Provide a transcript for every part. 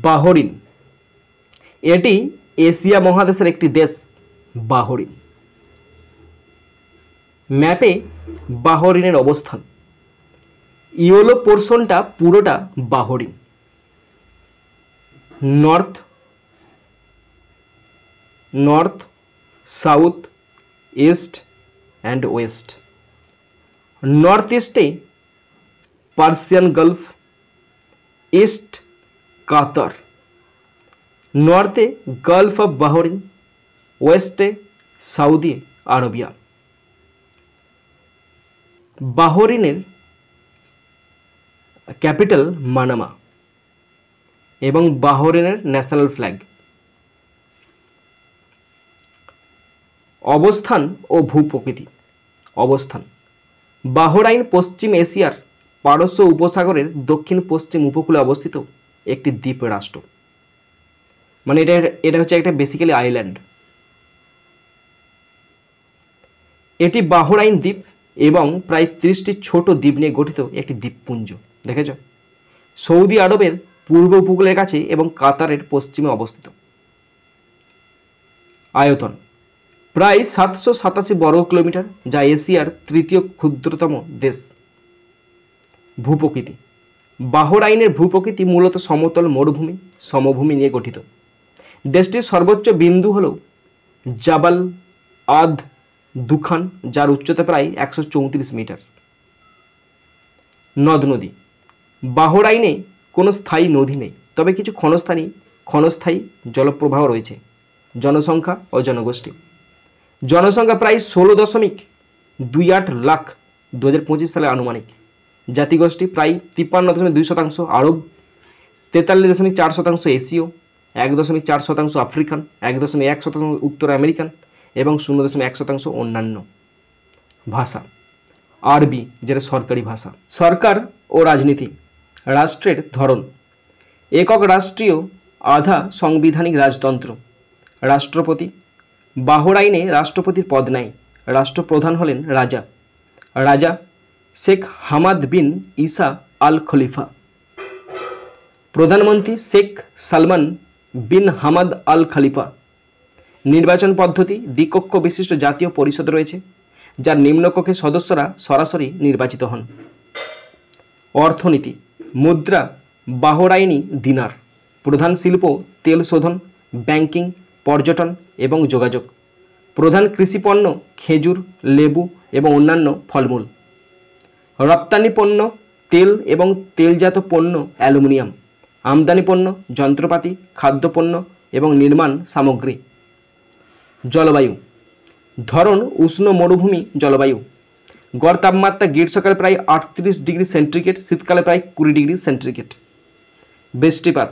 বাহরিন এটি এশিয়া মহাদেশের একটি দেশ। বাহরিন ম্যাপে বাহরিনের অবস্থান, ইয়েলো পোর্শনটা পুরোটা Bahrain. North, south, east and west. North ইস্টে পার্সিয়ান গালফ, ইস্ট কাতার, নর্থে গালফ অফ বাহরিন, ওয়েস্টে সৌদি আরবিয়া। বাহরিনের ক্যাপিটাল মানামা এবং বাহরিনের ন্যাশনাল ফ্ল্যাগ। অবস্থান ও ভূপ্রকৃতি। অবস্থান, বাহরাইন পশ্চিম এশিয়ার পারস্য উপসাগরের দক্ষিণ পশ্চিম উপকূলে অবস্থিত একটি দ্বীপ রাষ্ট্র। মানে এটা হচ্ছে একটা বেসিক্যালি আইল্যান্ড। এটি বাহরাইন দ্বীপ এবং প্রায় 30টি ছোট দ্বীপ নিয়ে গঠিত একটি দ্বীপপুঞ্জ। দেখেছ, সৌদি আরবের পূর্ব উপকূলের কাছে এবং কাতারের পশ্চিমে অবস্থিত। আয়তন প্রায় 787 বর্গ কিলোমিটার, যা এশিয়ার তৃতীয় ক্ষুদ্রতম দেশ। ভূপ্রকৃতি, বাহরাইনের ভূপ্রকৃতি মূলত সমতল মরুভূমি সমভূমি নিয়ে গঠিত। দেশটির সর্বোচ্চ বিন্দু হল জাবাল আদ দুখান, যার উচ্চতা প্রায় 134 মিটার। নদ নদী, বাহরাইনে কোনো স্থায়ী নদী নেই, তবে কিছু ক্ষণস্থায়ী জলপ্রবাহ রয়েছে। জনসংখ্যা ও জনগোষ্ঠী, জনসংখ্যা প্রায় 16.28 লাখ 2025 সালে আনুমানিক। জাতিগোষ্ঠী প্রায় 53.2% আরব, 43.4% এশীয়, 1.4% আফ্রিকান, 1.1% উত্তর আমেরিকান এবং 0.1% অন্যান্য। ভাষা আরবি, যেটা সরকারি ভাষা। সরকার ও রাজনীতি, রাষ্ট্রের ধরন একক রাষ্ট্রীয় আধা সাংবিধানিক রাজতন্ত্র। রাষ্ট্রপতি, বাহরাইনে রাষ্ট্রপতির পদ নেই। রাষ্ট্রপ্রধান হলেন রাজা। রাজা শেখ হামাদ বিন ইসা আল খলিফা। প্রধানমন্ত্রী Sheikh Salman bin Hamad Al Khalifa. নির্বাচন পদ্ধতি, দ্বিকক্ষ বিশিষ্ট জাতীয় পরিষদ রয়েছে, যার নিম্নকক্ষের সদস্যরা সরাসরি নির্বাচিত হন। অর্থনীতি, মুদ্রা বাহরাইনি দিনার। প্রধান শিল্প তেল শোধন, ব্যাংকিং, পর্যটন এবং যোগাযোগ। প্রধান কৃষিপণ্য খেজুর, লেবু এবং অন্যান্য ফলমূল। রপ্তানি পণ্য তেল এবং তেলজাত পণ্য, অ্যালুমিনিয়াম। আমদানি পণ্য যন্ত্রপাতি, খাদ্যপণ্য এবং নির্মাণ সামগ্রী। জলবায়ু ধরন উষ্ণ মরুভূমি জলবায়ু। গড় তাপমাত্রা গ্রীষ্মকালে প্রায় 38 ডিগ্রি সেন্টিগ্রেড, শীতকালে প্রায় 20 ডিগ্রি সেন্টিগ্রেড। বৃষ্টিপাত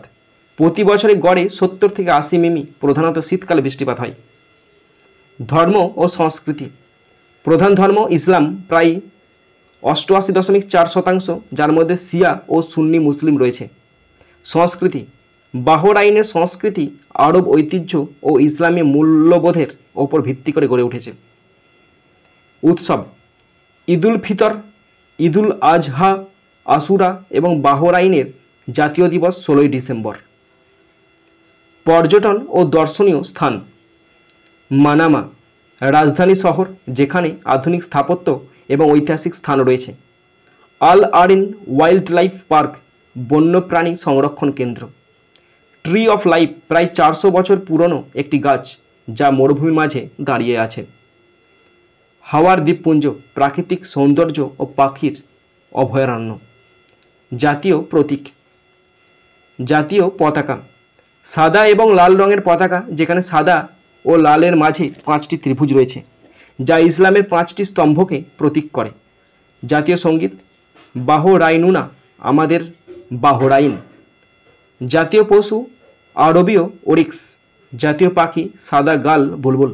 প্রতি বছরে গড়ে 70 থেকে 80 মিমি, প্রধানত শীতকালে বৃষ্টিপাত হয়। ধর্ম ও সংস্কৃতি, প্রধান ধর্ম ইসলাম প্রায় 88.4%, যার মধ্যে শিয়া ও সুন্নি মুসলিম রয়েছে। সংস্কৃতি, বাহরাইনের সংস্কৃতি আরব ঐতিহ্য ও ইসলামী মূল্যবোধের ওপর ভিত্তি করে গড়ে উঠেছে। উৎসব ঈদুল ফিতর, ঈদুল আজহা, আশুরা এবং বাহরাইনের জাতীয় দিবস 16ই ডিসেম্বর। পর্যটন ও দর্শনীয় স্থান, মানামা রাজধানী শহর, যেখানে আধুনিক স্থাপত্য এবং ঐতিহাসিক স্থান রয়েছে। আল আরিন ওয়াইল্ড লাইফ পার্ক, বন্যপ্রাণী সংরক্ষণ কেন্দ্র। ট্রি অফ লাইফ, প্রায় 400 বছর পুরনো একটি গাছ যা মরুভূমির মাঝে দাঁড়িয়ে আছে। হাওয়ার দ্বীপপুঞ্জ, প্রাকৃতিক সৌন্দর্য ও পাখির অভয়ারণ্য। জাতীয় প্রতীক, জাতীয় পতাকা সাদা এবং লাল রঙের পতাকা, যেখানে সাদা ও লালের মাঝে 5টি ত্রিভুজ রয়েছে, যা ইসলামের 5টি স্তম্ভকে প্রতীক করে। জাতীয় সঙ্গীত বাহরাইনুনা, আমাদের বাহরাইন। জাতীয় পশু আরবীয় ওরিক্স। জাতীয় পাখি সাদা গাল বুলবুল।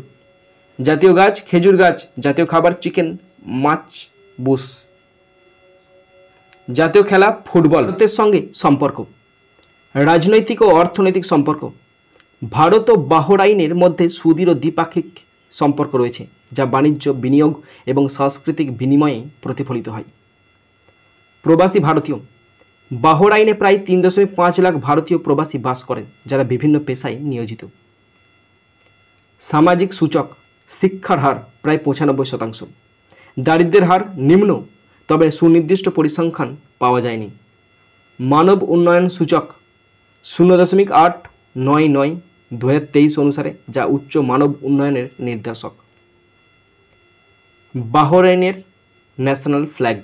জাতীয় গাছ খেজুর গাছ। জাতীয় খাবার চিকেন, মাছ, বুশ। জাতীয় খেলা ফুটবল। ভারতের সঙ্গে সম্পর্ক, রাজনৈতিক ও অর্থনৈতিক সম্পর্ক। ভারত ও বাহরাইনের মধ্যে সুদৃঢ় দ্বিপাক্ষিক সম্পর্ক রয়েছে, যা বাণিজ্য, বিনিয়োগ এবং সাংস্কৃতিক বিনিময়ে প্রতিফলিত হয়। প্রবাসী ভারতীয়, বাহরাইনে প্রায় 3.5 লাখ ভারতীয় প্রবাসী বাস করেন, যারা বিভিন্ন পেশায় নিয়োজিত। সামাজিক সূচক, শিক্ষার হার প্রায় 95%। দারিদ্র্যের হার নিম্ন, তবে সুনির্দিষ্ট পরিসংখ্যান পাওয়া যায়নি। মানব উন্নয়ন সূচক 0.899 2023 অনুসারে, যা উচ্চ মানব উন্নয়নের নির্দেশক। বাহরাইনের ন্যাশনাল ফ্ল্যাগ।